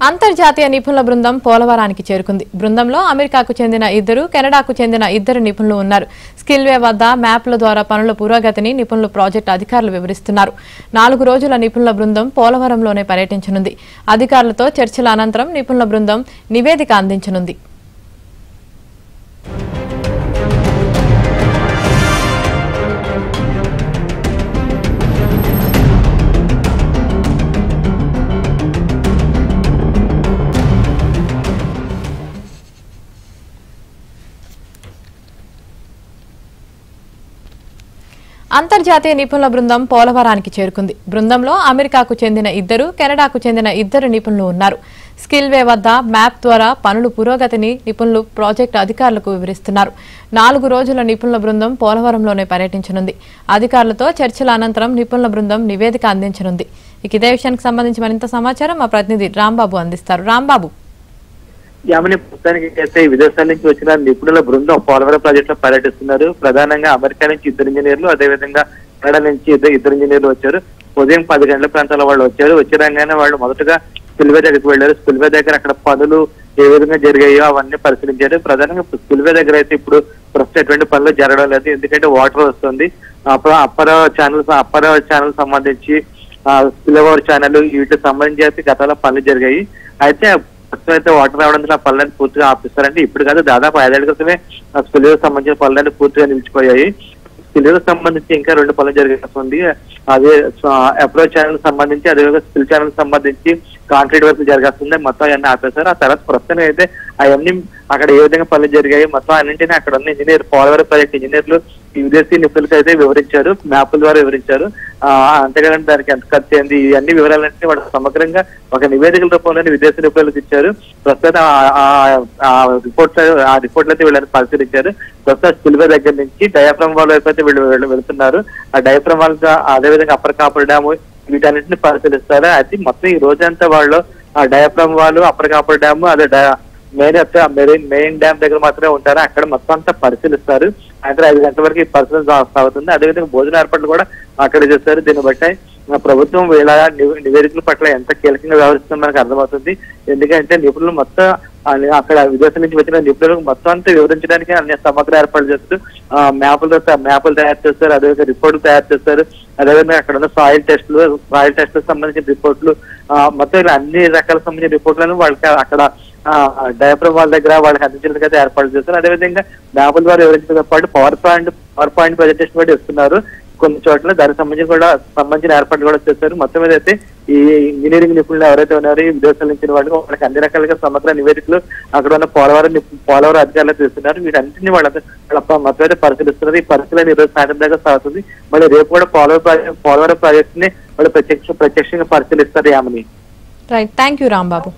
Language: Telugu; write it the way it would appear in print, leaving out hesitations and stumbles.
అంతర్జాతీయ నిపుణుల బృందం పోలవరానికి చేరుకుంది. బృందంలో అమెరికాకు చెందిన 2, కెనడాకు చెందిన 2 నిపుణులు ఉన్నారు. స్కిల్వే వద్ద మ్యాప్ల ద్వారా పనుల పురోగతిని నిపుణులు ప్రాజెక్టు అధికారులు వివరిస్తున్నారు. 4 రోజుల నిపుణుల బృందం పోలవరంలోనే పర్యటించనుంది. అధికారులతో చర్చల అనంతరం నిపుణుల బృందం నివేదిక అందించనుంది. అంతర్జాతీయ నిపుణుల బృందం పోలవరానికి చేరుకుంది. బృందంలో అమెరికాకు చెందిన 2, కెనడాకు చెందిన 2 నిపుణులు ఉన్నారు. స్కిల్వే వద్ద మ్యాప్ ద్వారా పనుల పురోగతిని నిపుణులు ప్రాజెక్టు అధికారులకు వివరిస్తున్నారు. 4 రోజుల నిపుణుల బృందం పోలవరంలోనే పర్యటించనుంది. అధికారులతో చర్చల అనంతరం నిపుణుల బృందం నివేదిక అందించనుంది. ఇదే విషయానికి సంబంధించి మరింత సమాచారం మా ప్రతినిధి రాంబాబు అందిస్తారు. రాంబాబు, యామిని ప్రస్తుతానికి అయితే విదేశాల నుంచి వచ్చిన నిపుణుల బృందం పోలవరం ప్రాజెక్ట్ లో పర్యటిస్తున్నారు. ప్రధానంగా అమెరికా నుంచి 2 ఇంజనీర్లు, అదేవిధంగా కెనడా నుంచి 2 ఇంజనీర్లు వచ్చారు. ఉదయం 10 గంటల ప్రాంతాల వాళ్ళు వచ్చారు. వచ్చిరంగానే వాళ్ళు మొదటగా స్పిల్వే దగ్గరికి వెళ్లారు. స్పిల్వే దగ్గర అక్కడ పనులు ఏ విధంగా జరిగాయో అవన్నీ పరిశీలించారు. ప్రధానంగా స్పిల్వే దగ్గర అయితే ఇప్పుడు ప్రస్తుతం ఎటువంటి పనులు జరగడం లేదు. ఎందుకంటే వాటర్ వస్తుంది. అప్పర్ ఛానల్ సంబంధించి స్పిల్ఓవర్ ఛానల్ వీటికి సంబంధించి అయితే గతంలో పనులు జరిగాయి. అయితే ప్రస్తుతం అయితే వాటర్ రావడంతో ఆ పనులను పూర్తిగా ఆపిస్తారంటే ఇప్పుడు కాదు, దాదాపు 5 ఏళ్ల క్రితమే స్పిల్వేకి సంబంధించిన పనులను పూర్తిగా నిలిచిపోయాయి. స్పిల్వేకి సంబంధించి ఇంకా 2 పనులు జరగాల్సింది. అదే అప్రోచ్ ఛానల్ సంబంధించి, అదేవిధంగా స్పిల్ ఛానల్ సంబంధించి కాంక్రీట్ వర్క్ జరగాల్సిందే. మొత్తం అవన్నీ ఆపేశారు. ఆ తర్వాత ప్రస్తుతం అయితే అవన్నీ అక్కడ ఏ విధంగా పనులు జరిగాయి మొత్తం అన్నింటినీ అక్కడ ఉన్న పోలవరం ప్రాజెక్ట్ ఇంజనీర్లు ఈ విదేశీ నిపుణులకు అయితే వివరించారు, మ్యాప్ల ద్వారా వివరించారు. అంతేగాని దానికి ఎంత ఖర్చు అయింది ఇవన్నీ వివరాలన్నీ వాళ్ళు సమగ్రంగా ఒక నివేదికల రూపంలోనే విదేశీ నిపుణులకు ఇచ్చారు. ప్రస్తుతం ఆ రిపోర్ట్లు అయితే వీళ్ళని పరిశీలించారు. ప్రస్తుతం స్పిల్వే దగ్గర నుంచి డయాఫ్రమ్ వాల్ వైపు అయితే వీళ్ళు వెళుతున్నారు. ఆ డయాఫ్రమ్ వాల్ అదేవిధంగా అప్పర్ కాపర్ డ్యామ్ వీటన్నింటిని పరిశీలిస్తారు. అయితే మొత్తం ఈ రోజంతా వాళ్ళు ఆ diaphragm wall, upper coffer dam, అదే మెయిన్ డ్యామ్ దగ్గర మాత్రమే ఉంటారు. అక్కడ మొత్తం అంతా పరిశీలిస్తారు. సాయంత్రం 5 గంటల వరకు ఈ పరిశీలన సాగుతుంది. అదేవిధంగా భోజన ఏర్పాట్లు కూడా అక్కడ చేస్తారు. దీన్ని బట్టి ప్రభుత్వం వీళ్ళ నివేదికల పట్ల ఎంత కీలకంగా వ్యవహరిస్తుందో మనకు అర్థమవుతుంది. ఎందుకంటే నిపుణులు మొత్తం అక్కడ విదేశం నుంచి వచ్చిన నిపుణులకు మొత్తం అంతా వివరించడానికి అన్ని సమగ్ర ఏర్పాట్లు చేస్తూ మ్యాపులు తయారు చేస్తారు, అదేవిధంగా రిపోర్టులు తయారు చేస్తారు. అదేవిధంగా అక్కడ ఉన్న సాయిల్ టెస్టులకు సంబంధించిన రిపోర్టులు, మొత్తం ఇలా అన్ని రకాల సంబంధించిన రిపోర్ట్లను వాళ్ళకి అక్కడ డయాఫ్రమ్ వాళ్ళ దగ్గర వాళ్ళకి అందించడానికి అయితే ఏర్పాటు చేస్తారు. అదేవిధంగా మ్యాపుల ద్వారా వివరించడంతో పాటు పవర్ పాయింట్ ప్రజెంటేషన్ కూడా ఇస్తున్నారు. కొన్ని చోట్ల దానికి సంబంధించిన ఏర్పాట్లు కూడా చేస్తారు. మొత్తం మీద అయితే ఈ ఇంజనీరింగ్ నిపుణులు ఎవరైతే ఉన్నారో ఈ విదేశాల నుంచి వాళ్ళకి అన్ని రకాలుగా సమగ్ర నివేదికలు అక్కడ ఉన్న పోలవరం అధికారులు చేస్తున్నారు. వీటన్నింటినీ వాళ్ళ మొత్తం అయితే పరిశీలిస్తున్నారు. ఈ పరిశీలన ఈరోజు సాయంత్రం దాకా సాగుతుంది. మళ్ళీ రేపు కూడా పోలవరం ప్రాజెక్ట్ ని వాళ్ళు ప్రత్యక్షంగా పరిశీలిస్తారు. Yamini, right, thank you Rambabu.